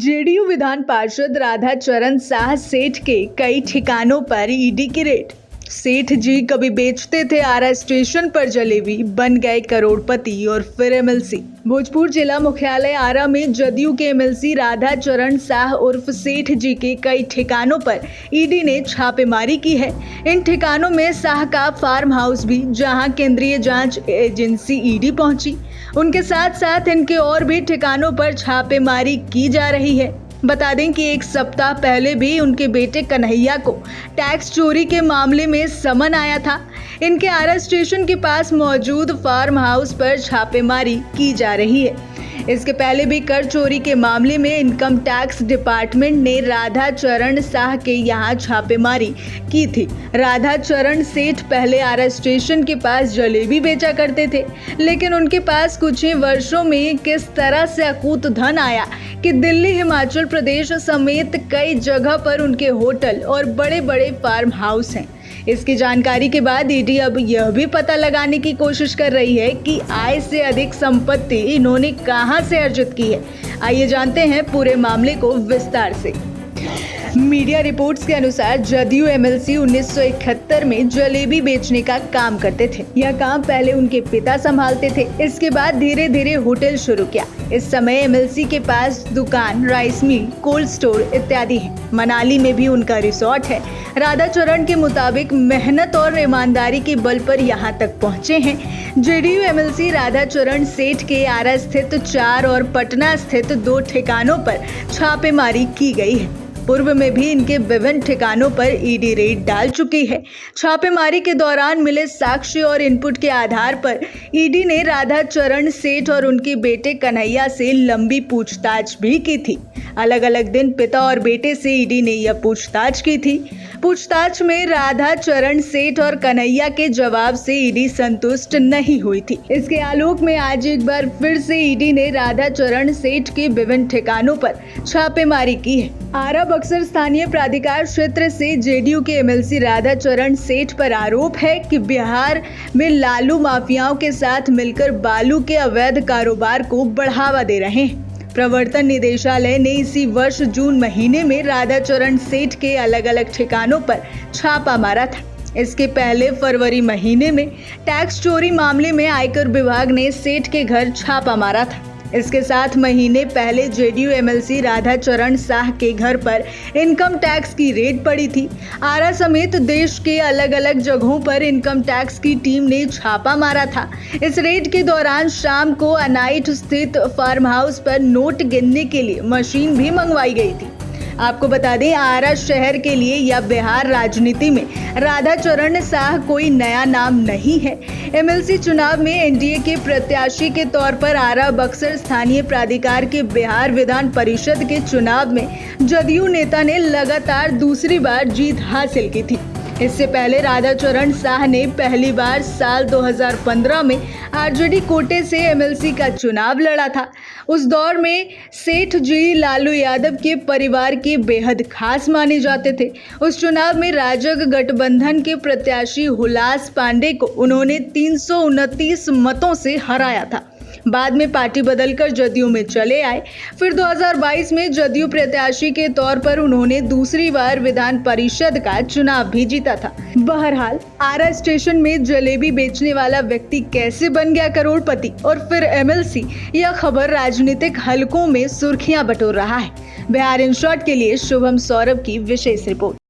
JDU विधान पार्षद राधा चरण शाह सेठ के कई ठिकानों पर ईडी की रेड। सेठ जी कभी बेचते थे आरा स्टेशन पर जलेबी, बन गए करोड़पति और फिर एमएलसी। भोजपुर जिला मुख्यालय आरा में जदयू के एमएलसी राधा चरण शाह उर्फ सेठ जी के कई ठिकानों पर ईडी ने छापेमारी की है। इन ठिकानों में शाह का फार्म हाउस भी, जहां केंद्रीय जांच एजेंसी ईडी पहुंची। उनके साथ साथ इनके और भी ठिकानों पर छापेमारी की जा रही है। बता दें कि एक सप्ताह पहले भी उनके बेटे कन्हैया को टैक्स चोरी के मामले में समन आया था। इनके आरा स्टेशन के पास मौजूद फार्म हाउस पर छापेमारी की जा रही है। इसके पहले भी कर चोरी के मामले में इनकम टैक्स डिपार्टमेंट ने राधा चरण शाह के यहाँ छापेमारी की थी। राधा चरण सेठ पहले आरा स्टेशन के पास जलेबी बेचा करते थे, लेकिन उनके पास कुछ ही वर्षों में किस तरह से अकूत धन आया कि दिल्ली, हिमाचल प्रदेश समेत कई जगह पर उनके होटल और बड़े बड़े फार्म हाउस हैं। इसकी जानकारी के बाद ईडी अब यह भी पता लगाने की कोशिश कर रही है कि आय से अधिक संपत्ति इन्होंने कहां से अर्जित की है। आइए जानते हैं पूरे मामले को विस्तार से। मीडिया रिपोर्ट्स के अनुसार जदयू एमएलसी 1971 में जलेबी बेचने का काम करते थे। यह काम पहले उनके पिता संभालते थे, इसके बाद धीरे धीरे होटल शुरू किया। इस समय एमएलसी के पास दुकान, राइस मिल, कोल्ड स्टोर इत्यादि है। मनाली में भी उनका रिसोर्ट है। राधा चरण के मुताबिक मेहनत और ईमानदारी के बल पर यहाँ तक पहुँचे हैं। जेडीयू एमएलसी राधा चरण सेठ के आरा स्थित 4 और पटना स्थित 2 ठिकानों पर छापेमारी की गई है। पूर्व में भी इनके विभिन्न ठिकानों पर ईडी रेड डाल चुकी है। छापेमारी के दौरान मिले साक्ष्य और इनपुट के आधार पर ईडी ने राधा चरण सेठ और उनके बेटे कन्हैया से लंबी पूछताछ भी की थी। अलग अलग दिन पिता और बेटे से ईडी ने यह पूछताछ की थी। पूछताछ में राधा चरण सेठ और कन्हैया के जवाब से ईडी संतुष्ट नहीं हुई थी। इसके आलोक में आज एक बार फिर से ईडी ने राधा चरण सेठ के विभिन्न ठिकानों पर छापेमारी की है। आरा बक्सर स्थानीय प्राधिकार क्षेत्र से जेडीयू के एमएलसी राधा चरण सेठ पर आरोप है कि बिहार में लालू माफियाओं के साथ मिलकर बालू के अवैध कारोबार को बढ़ावा दे रहे हैं। प्रवर्तन निदेशालय ने इसी वर्ष जून महीने में राधा चरण सेठ के अलग अलग ठिकानों पर छापा मारा था। इसके पहले फरवरी महीने में टैक्स चोरी मामले में आयकर विभाग ने सेठ के घर छापा मारा था। इसके 7 महीने पहले जेडीयू एमएलसी राधा चरण शाह के घर पर इनकम टैक्स की रेड पड़ी थी। आरा समेत देश के अलग अलग जगहों पर इनकम टैक्स की टीम ने छापा मारा था। इस रेड के दौरान शाम को अनाइट स्थित फार्म हाउस पर नोट गिनने के लिए मशीन भी मंगवाई गई थी। आपको बता दें, आरा शहर के लिए या बिहार राजनीति में राधा चरण शाह कोई नया नाम नहीं है। एमएलसी चुनाव में एनडीए के प्रत्याशी के तौर पर आरा बक्सर स्थानीय प्राधिकार के बिहार विधान परिषद के चुनाव में जदयू नेता ने लगातार दूसरी बार जीत हासिल की थी। इससे पहले राधा चरण शाह ने पहली बार साल 2015 में आरजेडी कोटे से एमएलसी का चुनाव लड़ा था। उस दौर में सेठ जी लालू यादव के परिवार के बेहद खास माने जाते थे। उस चुनाव में राजग गठबंधन के प्रत्याशी हुलास पांडे को उन्होंने 329 मतों से हराया था। बाद में पार्टी बदलकर जदयू में चले आए। फिर 2022 में जदयू प्रत्याशी के तौर पर उन्होंने दूसरी बार विधान परिषद का चुनाव भी जीता था। बहरहाल, आरा स्टेशन में जलेबी बेचने वाला व्यक्ति कैसे बन गया करोड़पति और फिर एमएलसी, यह खबर राजनीतिक हलकों में सुर्खियां बटोर रहा है। बिहार इन शॉर्ट के लिए शुभम सौरभ की विशेष रिपोर्ट।